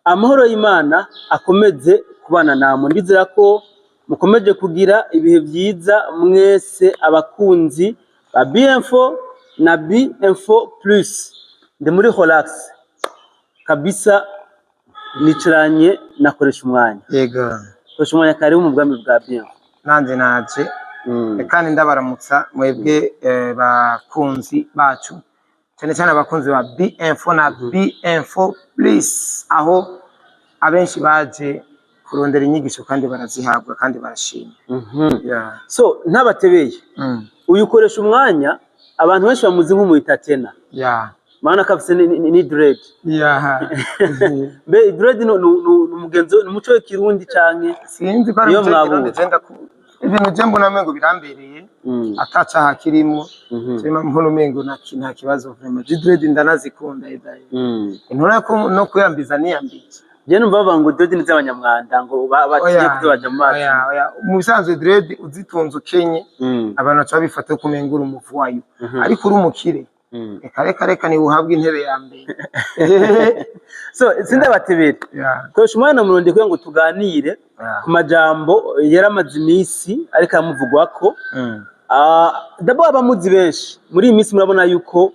amahoro y'Imana akomeze kubana namwe. Ndizera ko mukomeje kugira ibihe byiza mwese abakunzi ba Binfo na Binfo Plus. Ndi muri relax kabisa, nicaranye nakoresha umwanya. Yego. Koresha umwanya kari mu bwami bwa Binfo. Nanjye naje. Kandi ndabaramutsa mwebwe bakunzi bacu. Cyane cyane abakunzi ba Binfo na Binfo Plus, aho abenshi baje kurondera inyigisho kandi barazihabwa kandi barashima. So ntabatebeye, uyu ukoresha umwanya abantu benshi bamuzi nk'umuyitatena. Maana kafise ni dread. Be dread no umugenzo n'umuco w'ikirundi canke sinzi ko ari ikirundi genda ku ibintu je mbona mengo birambereye ataca hakirimo cyema mpono mengo nta kibazo vraiment dread ndanazikunda idaye intona ko no kuyambiza niyambiza je numva bavuga dread ni z'abanyamwanda ngo bagiye kuzobaja mu mazi. Mu bisanzwe dread uzitunze ukenye abantu baca bifata ko mengura umuvu wayo, ariko uri umukire reka ni uhabwa intebe ya mbere. So sindabatebera koresha umwana murundi kugira ngo tuganire ku majambo yaramaze iminsi ariko amuvugwako. Dabo abamuzi benshi muri iyi minsi murabona yuko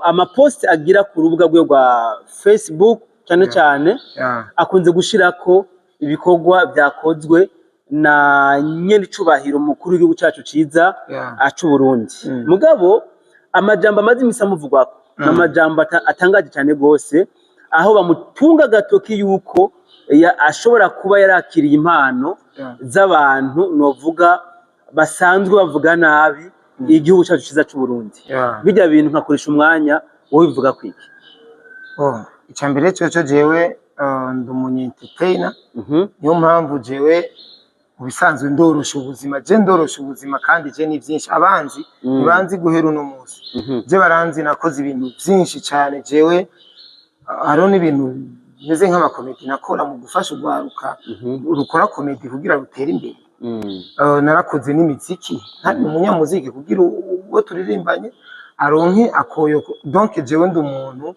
amapost agira ku rubuga rwe rwa Facebook cyane cyane akunze gushirako ibikorwa byakozwe na nyene icubahiro mukuru w'igihugu cyacu ciza acu Burundi. Mugabo amajambo amaze iminsi amuvugwako n'amajambo atangaje cyane gose, aho bamutunga gatoki yuko ashobora kuba yarakiriye impano z'abantu novuga basanzwe bavuga nabi igihugu cyacu ciza cy'u Burundi. Bijya bintu nkakoresha umwanya wowe bivuga kwiki? Icyambere cyo jewe ndumunye entertainer, niyo mpamvu jewe ubisanzwe ndorosha ubuzima, je ndorosha ubuzima kandi je ni byinshi abanzi nibanzi guhera uno munsi. Je baranzi nakoze ibintu byinshi cyane, jewe haro n'ibintu bimeze nk'amakomedi nakora mu gufasha urwaruka rukora komedi kugira rutere imbere. Narakoze n'imiziki nta umunyamuziki kugira uwo turirimbanye aronke akoyoko. Donc jewe ndi umuntu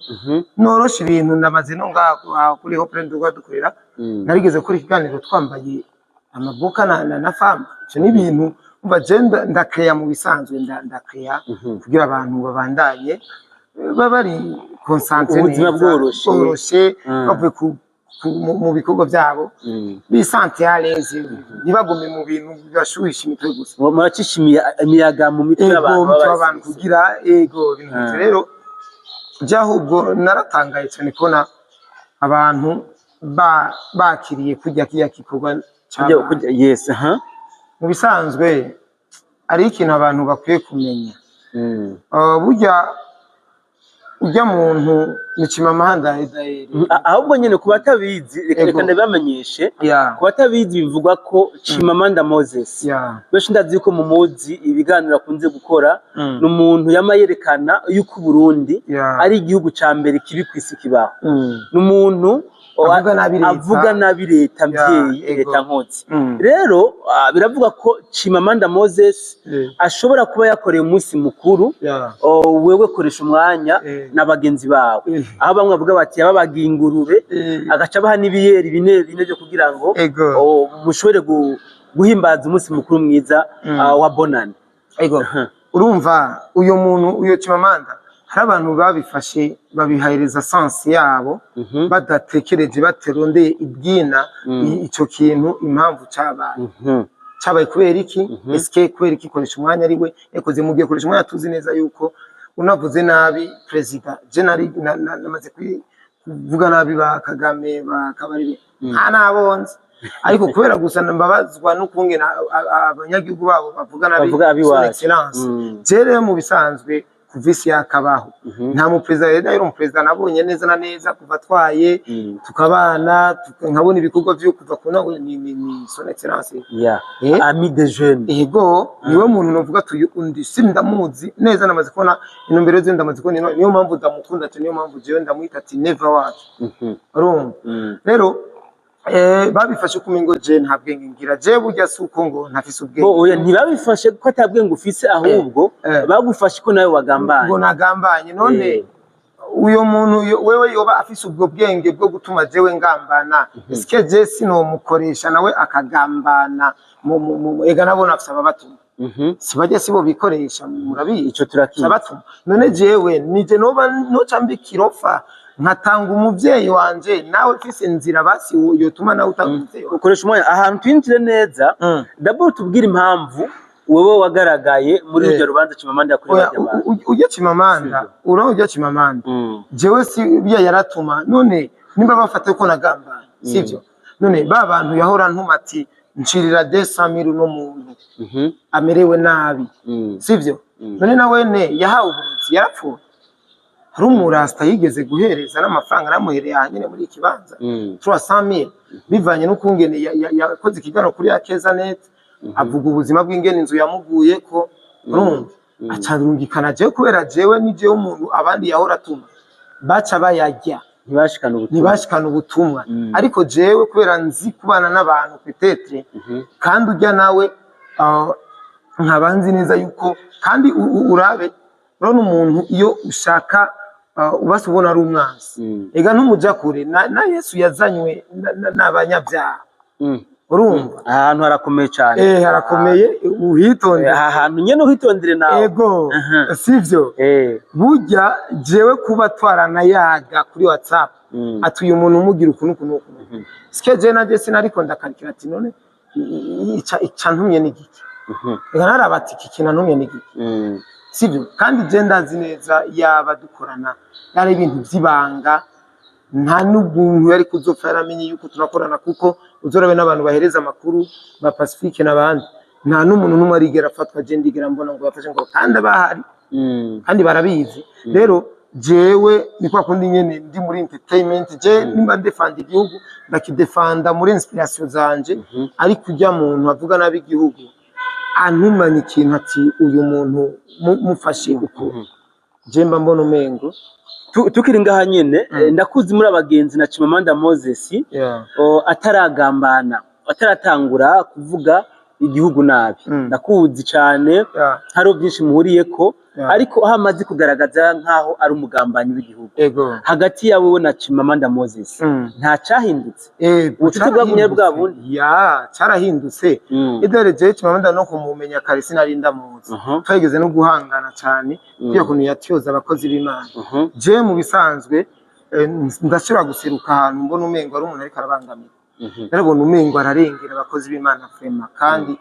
norosha ibintu namaze no ngaho kuri Hope Rwanda dukorera, narigeze kuri ikiganiro twambaye amaboka na fama. Cyo ni ibintu umva je ndakreya mu bisanzwe ndakreya kugira abantu babandanye babari concentré ubuzima bworoshe bavuye mu bikorwa byabo bisante à l'aise, nibagume mu bintu byashuhisha imitwe gusa. Muracishimiye imiyaga mu mitwe y'abantu kugira ego bintu. Rero jahubwo naratangaye cyane kubona abantu bakiriye kujya kiya kikorwa cyangwa mu bisanzwe ari ikintu abantu bakwiye kumenya. Burya ujya muntu nicima mahanda ahubwo nyene ku batabizi reka ndabamenyeshe ku batabizi bivugwa ko Chimamanda Moses benshi ndazi ko mu muzi ibiganiro akunze gukora n'umuntu yamayerekana yuko Burundi ari igihugu ca mbere kibi kwisi kibaho, n'umuntu avuga nabi leta mvyeyi leta nkotsi. Rero biravuga ko Chimamanda Moses ashobora kuba yakoreye umunsi mukuru wewe koresha umwanya n'abagenzi bawe, aho bamwe bavuga bati yababagiye ingurube agaca baha n'ibiyeri bine byo kugira ngo mushobore guhimbaza umunsi mukuru mwiza wa bonane. Urumva uyo muntu uyo Chimamanda hari abantu babifashe babihahereza sense yabo badatekereje baterondeye ibyina icyo kintu impamvu cyabaye kubera iki. Eske kubera iki koresha umwanya ari we yakoze mu gihe koresha umwanya tuzi neza yuko unavuze nabi president general namaze kuvuga nabi ba Kagame bakabari nta nabonze, ariko kubera gusa mbabazwa no kungena abanyagihugu babo bavuga nabi son excellence. Jere mu bisanzwe kuvisi yakabaho nta mu president rero mu president nabonye neza na neza kuva twaye tukabana nkabona ibikorwa byo kuva kuna ni son excellence ami de jeune. Ego niwe muntu novuga undi sindamuzi neza, namaze kubona intumbero ze ndamaze kubona, niyo mpamvu ndamukunda cyane, niyo mpamvu jewe ndamwita ati never watch. Rero babifashe kumengo je nta bwenge ngira, je burya suko ngo ntafise ubwenge. Oya ntibabifashe ko atabwenge ufise, ahubwo bagufashe ko nawe wagambanye. Ngo nagambanye none uyo muntu wewe yoba afise ubwo bwenge bwo gutuma jewe ngambana eske je sinomukoresha nawe akagambana ega nabona afise ababatuma sibaje sibo bikoresha murabizi ico turakiza abatuma none jewe nije noca mbikirofa nkatanga umuvyeyi wanje nawe ufise inzira basi yotuma nawe utanga umuvyeyi ukoresha umwanya ahantu twinjire neza d'abord tubwire impamvu wewe wagaragaye muri uryo rubanza Chimamanda yakorewe abantu ujye Chimamanda ujye Chimamanda jewe si biya yaratuma none nimba bafate ko nagamba sivyo none ba bantu yahora ntuma ati nshirira 200,000 no muntu amerewe nabi sivyo none nawene yahawe uburuzi yarapfuye hari umurasta yigeze guhereza n'amafaranga namuhereye hanyine muri ikibanza 300,000 bivanye n'ukungene yakoze ikigano kuri Akeza Net avuga ubuzima bw'ingene inzu yamuguye ko urumva acarungikana jewe kubera jewe ni jewe umuntu abandi yahora atuma baca bayajya ntibashikana ubutumwa ariko jewe kubera nzi kubana n'abantu petetre kandi ujya nawe nkabanzi neza yuko kandi urabe urabona umuntu iyo ushaka ubase ubona ari umwansi ega ntumuja kure na Yesu yazanywe n'abanyabyaha urumva ahantu harakomeye cyane harakomeye uhitondere ahantu nyene uhitondere nawe ego sivyo burya jewe kuba twaranayaga kuri WhatsApp atuye umuntu umugira ukuntu sike je naje sinariko ndakarikira ati none ica ntumye n'igiki ega narabati kikina ntumye n'igiki sivyo kandi je ndazi neza yaba dukorana yari ibintu byibanga nta n'ubuntu yari kuzopfa yaramenye yuko turakorana kuko uzorabe n'abantu bahereza amakuru ba Pacifique n'abandi nta n'umuntu n'umwe arigera afatwa je ndigera mbona ngo bafashe ngo kandi bahari kandi barabizi rero jewe ni kwa kundi nyene ndi muri entertainment je nimba ndefanda igihugu ndakidefanda muri inspiration zanje ari kujya muntu avuga nabi igihugu antumanye ikintu ati uyu muntu mufashe uko je mba mbona umengo tukiri ngaha nyene ndakuzi muri abagenzi na Chimamanda Moses ataragambana ataratangura kuvuga igihugu nabi ndakuzi cyane haro byinshi muhuriyeko ariko hamaze kugaragaza nkaho ari umugambanyi w'igihugu hagati yawe we na Chimamanda Moses nta cyahindutse ubucuti bwagumye bwa bundi cyarahindutse idere je Chimamanda no kumumenya kare sinarinda muzi twageze no guhangana cyane kuko kuntu yatyoza abakozi b'Imana je mu bisanzwe ndashobora guseruka ahantu mbona umengo ari umuntu ariko arabangamira narabona umengo ararengera abakozi b'Imana frema kandi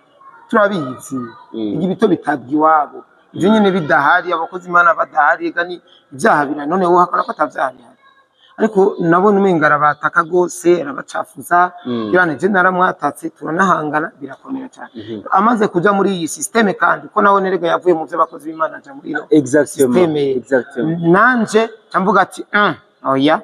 turabizi igibito bitabwa iwabo ivyo nyene bidahari abakozi Imana badahari gani ibyaha bira none wo hakora ko atavyari ariko nabona umengo arabataka gose arabacafuza kirane je naramwatatse turanahangana birakomera cyane amaze kuja muri iyi systeme kandi ko nawe nerega yavuye mu byo abakozi b'Imana aja muri no exactement nanje camvuga ati oya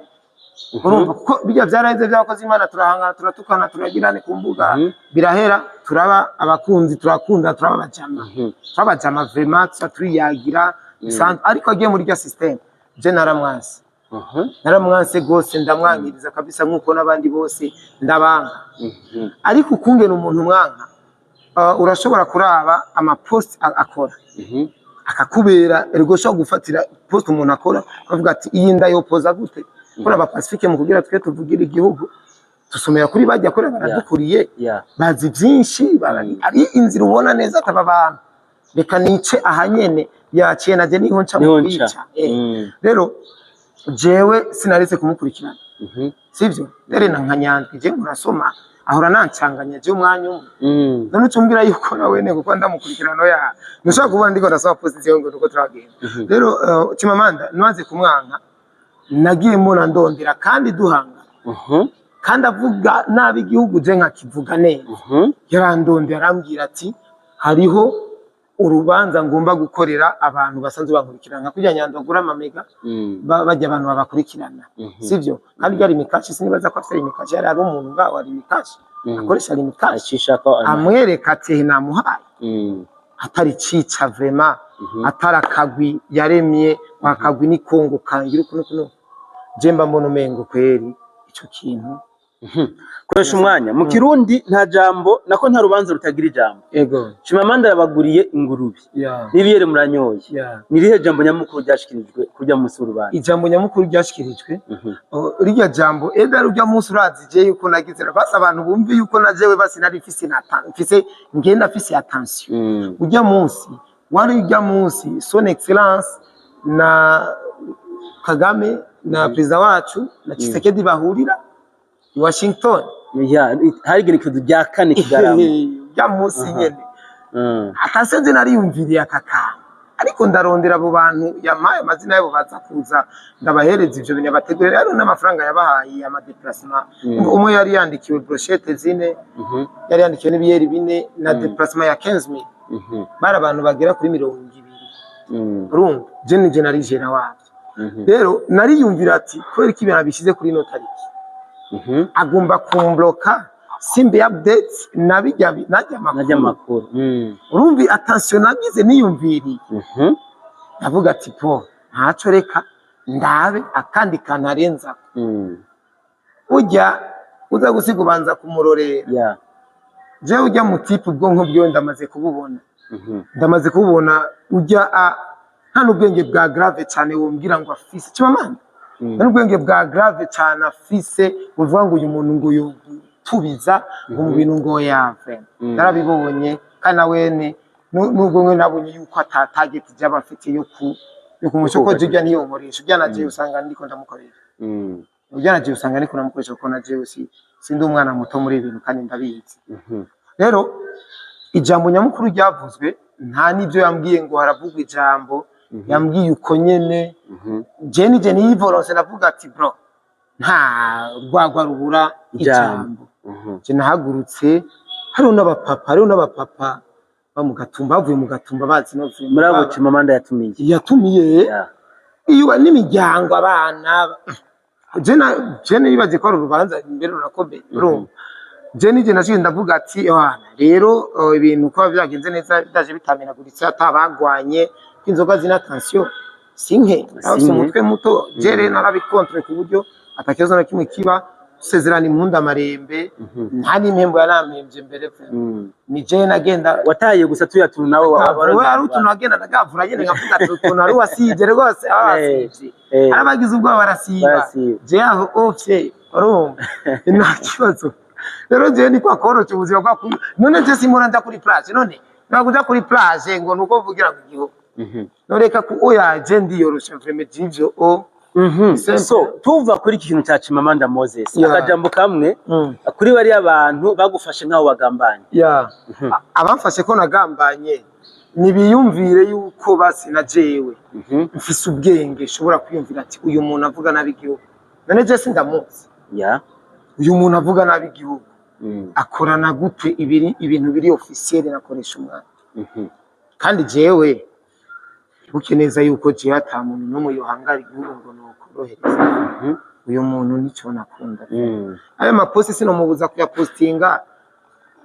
urumva ko bijya byaraheze by'abakozi Imana turahangana turatukana turagirane ku mbuga birahera turaba abakunzi turakunda turabajama vraiment turiyagira ariko agiye muri rya system je naramwanse gose ndamwangiriza kabisa nkuko nabandi bose ndabanga ariko ukungena umuntu mwanka urashobora kuraba ama post akora akakubera ergo sho gufatira post umuntu akora avuga ati iyi ndayopoza gute kora ba Pacifique mu kugira twe tuvugira igihugu tusomera kuri bajya kora baradukuriye bazi byinshi ari inzira ubona neza ataba abantu reka nice ahanyene yaciye naje niho nca mu kwica rero jewe sinaretse kumukurikirana sivyo rero nankanyandwi je murasoma ahora nancanganya je umwanya umwe none ucumbira yuko nawene kuko ndamukurikirano ya nushaka kubona ndiko ndasaba position ngo nuko turagenda rero Chimamanda nwaze kumwanka nagiye mbona ndondera kandi duhanga kandi avuga nabi igihugu je nkakivuga neza yarandondera arambwira ati hariho urubanza ngomba gukorera abantu basanzwe bankurikirana kujya Nyandagura amamega bajya abantu babakurikirana sivyo kandi gari mikashi sinibaza ko afite imikashi yari ari umuntu ngaho ari mikashi akoresha ari mikashi amwereka ati namuhaye atari cica vraiment atarakagwi yaremye wakagwi ni Kongo kangira kuno je mba mbona umengo kweri ico kintu Koresha umwanya mu Kirundi nta jambo nako nta rubanza rutagira ijambo. Ego. Chimamanda yabaguriye ingurube. Nibiyere muranyoye. Nirihe jambo nyamukuru ryashikirijwe kurya munsi w'urubanza? Ijambo nyamukuru ryashikirijwe. Rirya jambo eda rujya munsi urazi je yuko nagize basa abantu bumvi yuko najewe basi nari mfise ngenda mfise attention. Ujya munsi wari ujya munsi son excellence na Kagame na president wacu na Tshisekedi bahurira i Washington. Hari igenekerezo rya kane Kigarama. Ya munsi nyene. Akasenze nari yumviriye akaka. Ariko ndarondera abo bantu yamaye amazina yabo baza kuza ndabahereza ivyo bintu bategurira rero n'amafaranga yabahaye ama déplacement. Umwe yari yandikiwe brochette zine, yari yandikiwe n'ibiyeri bine na déplacement ya 15000. Bara abantu bagera kuri 200. Urumva je ni general wavyo. Rero nari yumvira ati kweri kibera bishize kuri no tariki. Agomba kumbloka simbe updates najya makuru. Urumvi attention nagize niyumviriye. Navuga ati po ntaco reka ndabe akandi kanarenza. Ujya uza gusiga ubanza kumurorera. Je ujya mu type ubwonko byo ndamaze kububona. Ndamaze kububona ujya nta n'ubwenge bwa grave cyane wombwira ngo afise Chimamanda. Nta n'ubwenge bwa grave cyane afise uvuga ngo uyu muntu ngo tubiza ngo mu bintu ngo yave. Narabibonye kana wene nubwo mwe nabonye yuko atatarget jaba afite yo kumushoko jya niyo nkoresha ujya naje usanga ndiko ndamukoresha. Ujya naje usanga ndiko ndamukoresha kuko naje sindi umwana muto muri ibintu kandi ndabizi. Rero ijambo nyamukuru ryavuzwe nta nivyo yambwiye ngo haravugwa ijambo yambwiye uko nyene je ni volonse navuga ati bro nta rwagwa rubura ijambo. Je nahagurutse hariho n'abapapa bamugatumba bavuye mu gatumba bazi no muri abo Chimamanda yatumiye iyo n'imiryango abana je nibaze ko rubanza imbere rurakomeye urumva je nije naje ndavuga ati rero ibintu ko byagenze neza bidaje bitamenaguritse atabagwanye inzoga zina tension sinke ase mutwe muto jere narabikontre ku buryo atakizo na kimwe kiba sezerana impunda amarembe nta n'impembo yarampembye mbere ni je nagenda wataye gusa tuyatuntu nawe wari utuntu agenda ndagavura nyene ngavuga ati utuntu ari wasije rwose abasije arabagize ubwo barasiba je aho ofye urumva nta kibazo. Rero je ni kwa korocha ubuzima bwa none je simura nda kuri plage none nakuja kuri plage ngo nuko vugira ngo giho noreka ku oya je ndiyorosha vraiment jivyo so tuva kuri iki kintu cya Chimamanda Moses akajambo kamwe kuri bari abantu bagufashe nkaho bagambanye abamfashe ko nagambanye nibiyumvire yuko basi na jewe mfise ubwenge shobora kwiyumvira ati uyu muntu avuga nabi gihugu none je sindamuzi uyu muntu avuga nabi igihugu akorana gute ibintu biri officiel nakoresha umwana kandi jewe bukeneza yuko je ata muntu no yohangara igihugu ngo nokorohereza uyu muntu nico nakunda ayo maposti sino mubuza kuyapostinga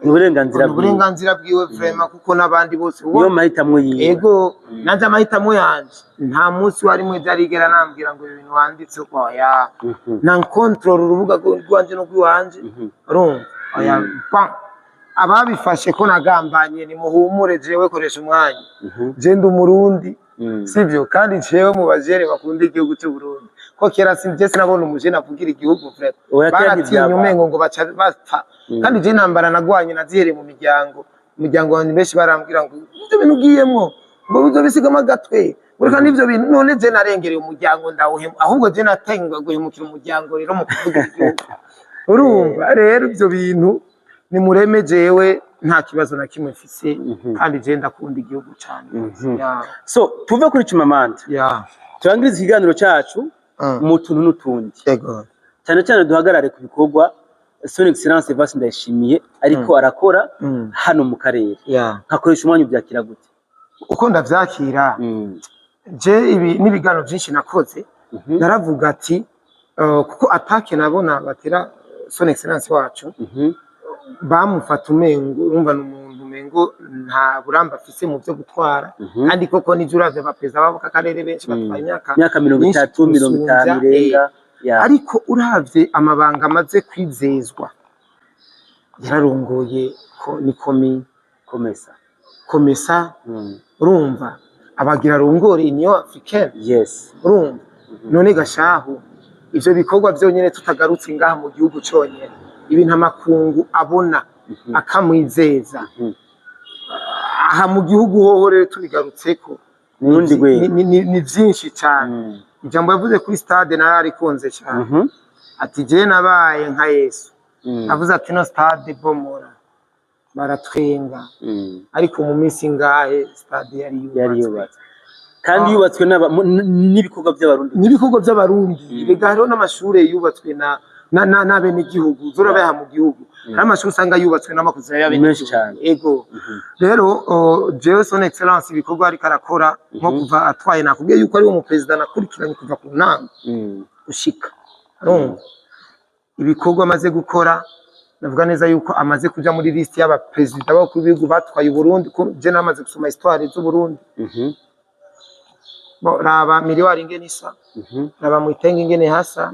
uburenganzira bwiwe vraiment kuko nabandi bose iyo mahitamwe yiwe ego nanje amahitamo yanje nta munsi wari mwe darigera nambwira ngo ibintu wanditse ko na control urubuga rwanje no rwanje urumva ababifashe ko nagambanye ni muhumure jewe koresha umwanya je ndi umurundi sivyo kandi jewe mu bajere bakunda igihugu cy'u Burundi ko kera sinje sinabona umujene avugira igihugu frère baratinye umengo ngo baca bapfa kandi je nambara nagwanye nazihere mu umuryango wanjye benshi barambwira ngo ibyo bintu ugiyemwo ngo bizo bisigama gatwe ureka n'ivyo bintu none je narengereye umuryango ndawuhemu ahubwo je natenga guhemukira umuryango rero mu kuvuga igihugu urumva rero ibyo bintu ni mureme jewe nta kibazo na kimwe mfise kandi je ndakunda igihugu cyane. So tuve kuri Chimamanda turangiriza ikiganiro cyacu mu tuntu n'utundi cyane cyane duhagarare ku bikorwa Son Excellence Evase Ndayishimiye ariko arakora hano mu karere nkakoresha umwanya ubyakira gute? Uko ndavyakira je ibi n'ibiganiro byinshi nakoze naravuga ati kuko atake nabona batera Son Excellence wacu bamufata umengo urumva n'umuntu umengo nta buramba afise mu byo gutwara kandi koko n'ijuraje abaperezida babo kakarere benshi batwaye imyaka 30 50 irenga ariko uravye amabanga amaze kwizezwa yararongoye ko ni komesa urumva abagira rongore Union Africaine urumva none gashahu ivyo bikorwa vyonyene tutagarutse ngaha mu gihugu cyonyene ibintu amakungu abona akamwizeza aha mu gihugu hoho rero tubigarutseko ni vyinshi cyane ijambo yavuze kuri stade nararikunze cyane ati je nabaye nka Yesu avuze ati no stade bomora baratwenga ariko mu minsi ngahe stade yari yubatswe kandi yubatswe n'ibikorwa by'abarundi bega hariho n'amashure yubatswe na bene igihugu zorabaha mu gihugu hari amashuri usanga yubatswe n'amakuzi y'abene cyane ego rero jewe son excellence ibikorwa ariko arakora nko kuva atwaye nakubwiye yuko ari wo mu president nakurikiranye kuva ku nama ushika ibikorwa amaze gukora navuga neza yuko amaze kuja muri list y'aba president b'abakuru b'ibihugu batwaye Burundi ko je namaze gusoma histoire z'u Burundi raba miliyari ingene isa raba mu itenge ingene hasa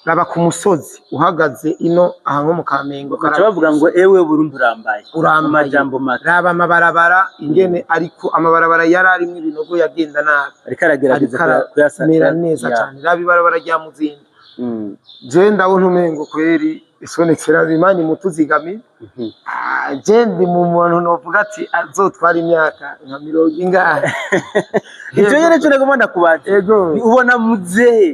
raba ku musozi uhagaze ino aha nko mu Kamenge bavuga ngo ewe Burundi urambaye amajambo make raba amabarabara ingene ariko amabarabara yararimwe ibinogo yagenda nabi ariko aragerageza kuyasanira neza cyane raba ibarabara rya Muzinda je ndabona umengo kweri isone kirazimani mutuzigami je ndi mu muntu novuga ati azotwara imyaka nka 100 icyo yene cyo nagomba kubaza ubona muzehe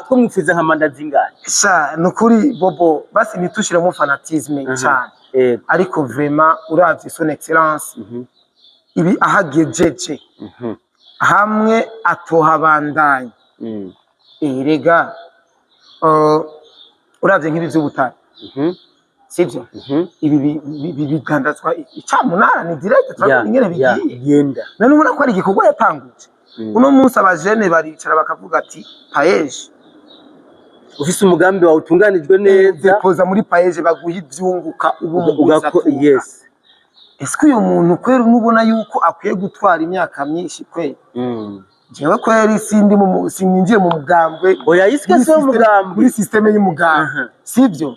twomwifuza nka manda zingahe sha nukuri bobo basi nitushire mu fanatisme cyane ariko vraiment uravye son excellence ibi ahagejeje hamwe atohabandanye erega uravye nk'ibi vy'ubutari sivyo ibi bigandazwa icamunara ni direct turabona ingene bigenda none ubona ko ari igikorwa yatanguje uno munsi abajene baricara bakavuga ati paeje ufise umugambi wawe utunganijwe neza depoza muri paeje baguha ivyunguka ubu ese uyu muntu kwera nubona yuko akwiye gutwara imyaka myinshi kwera jewe kwera sinjye mu mugambwe oya isikase mu mugambwe muri systeme y'umugambwe sivyo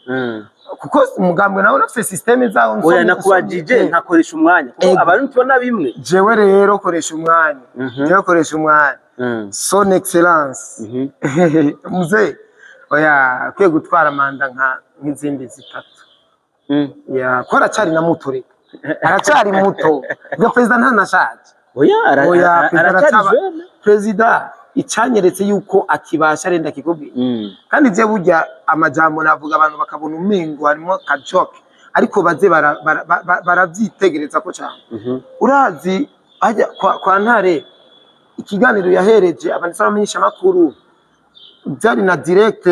kuko umugambwe nawe urafise systeme zawo oya nakubajije nkakoresha umwanya abantu tubona bimwe jewe rero koresha umwanya son excellence muze oya akwiye gutwara manda nk'izindi zitatu ya kora cyari na muto reka aracari muto ngo president ntanashaje president icanyeretse yuko akibasha arenda kikubwiye kandi je burya amajambo navuga abantu bakabona umengo harimo kajoke ariko baze baravyitegereza ko cyane urazi ajya kwa ntare ikiganiro yahereje abantu bamenyesha makuru byari na direct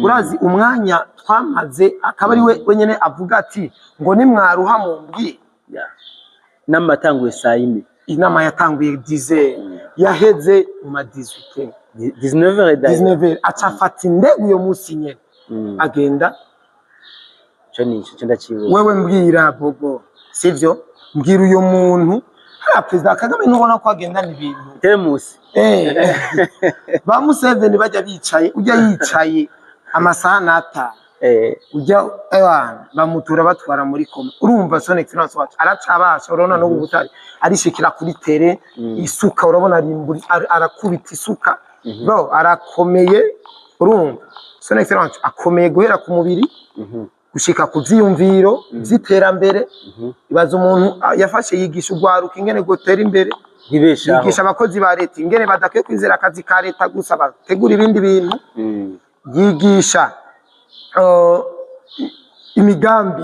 urazi umwanya twamaze akaba ari we wenyene avuga ati ngo ni mwaruha mu mbwi n'amatanguye saa 4 inama yatanguye 10 yaheze mu 18 19 acafata indego yo musi nyene agenda cyo ndakibuza wewe mbwira bobo sivyo mbwira uyo muntu ha president Kagame nubona ko agendana ibintu temusi ba Museveni bajya bicaye ujya yicaye amasaha nata ujya bamutura batwara muri koma urumva son excellence wacu aracabasha urabona no gutari arishikira kuri tere isuka urabona arakubita isuka bro arakomeye urumva son excellence akomeye guhera ku mubiri gushika ku vyiyumviro vy'iterambere ibaza umuntu yafashe yigisha ugwaruka ingene gotera imbere yigisha abakozi ba leta ingene badakwiye kwizera akazi ka leta gusa bategura ibindi bintu yigisha imigambi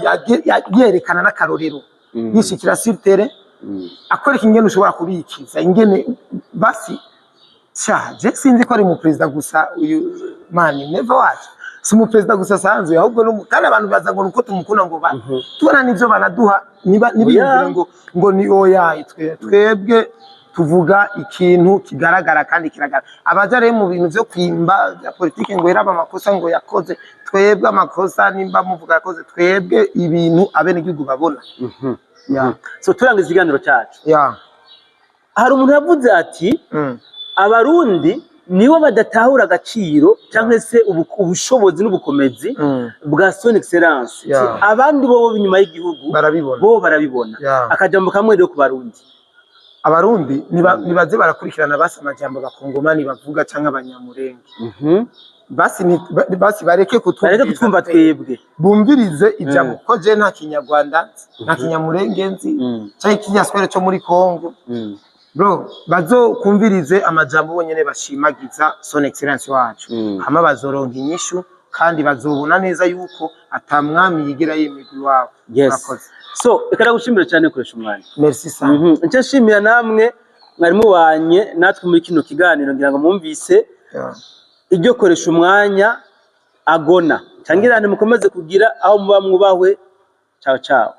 yerekana n'akarorero yishikira sur terrain akwereka ingene ushobora kubikiza ingene basi je sinzi ko ari mu president gusa uyu mani never watch si mu president gusa sanzwe ahubwo no kandi abantu baza ngo nuko tumukunda ngo tubona nivyo banaduha nibiyumvira ngo ni oya twebwe tuvuga ikintu kigaragara kandi kiragara abaja rero mu bintu byo kwimba ya politike ngo heraba amakosa ngo yakoze twebwe amakosa nimba muvuga yakoze twebwe ibintu abene igihugu babona so turangiza ikiganiro cyacu hari umuntu yavuze ati abarundi nibo badatahura agaciro cyangwa se ubushobozi n'ubukomezi bwa Son Excellence. Abandi bo inyuma y'igihugu barabibona akajambo kamwe rero ku Barundi. Abarundi nibaze barakurikirana basi amajambo bakongomani bavuga cyangwa abanyamurenge. Basi bareke kutwumva twebwe bumvirize ijambo ko je nta kinyarwanda nta kinyamurenge nzi cyangwa ikinyaswere cyo muri Kongo. Bro bazokumvirize amajambo bonyene bashimagiza Son Excellence wacu hama bazoronka inyishu kandi bazobona neza yuko atamwami yigira yemigwi wabo. So ekara gushimira cyane kuresha umwanya. Merci sana. Nce shimira namwe mwari mubanye natwe muri kino kiganiro ngira ngo mwumvise iryo koresha umwanya agona cyangirane mukomeze kugira aho muba mwubahwe. Ciao ciao.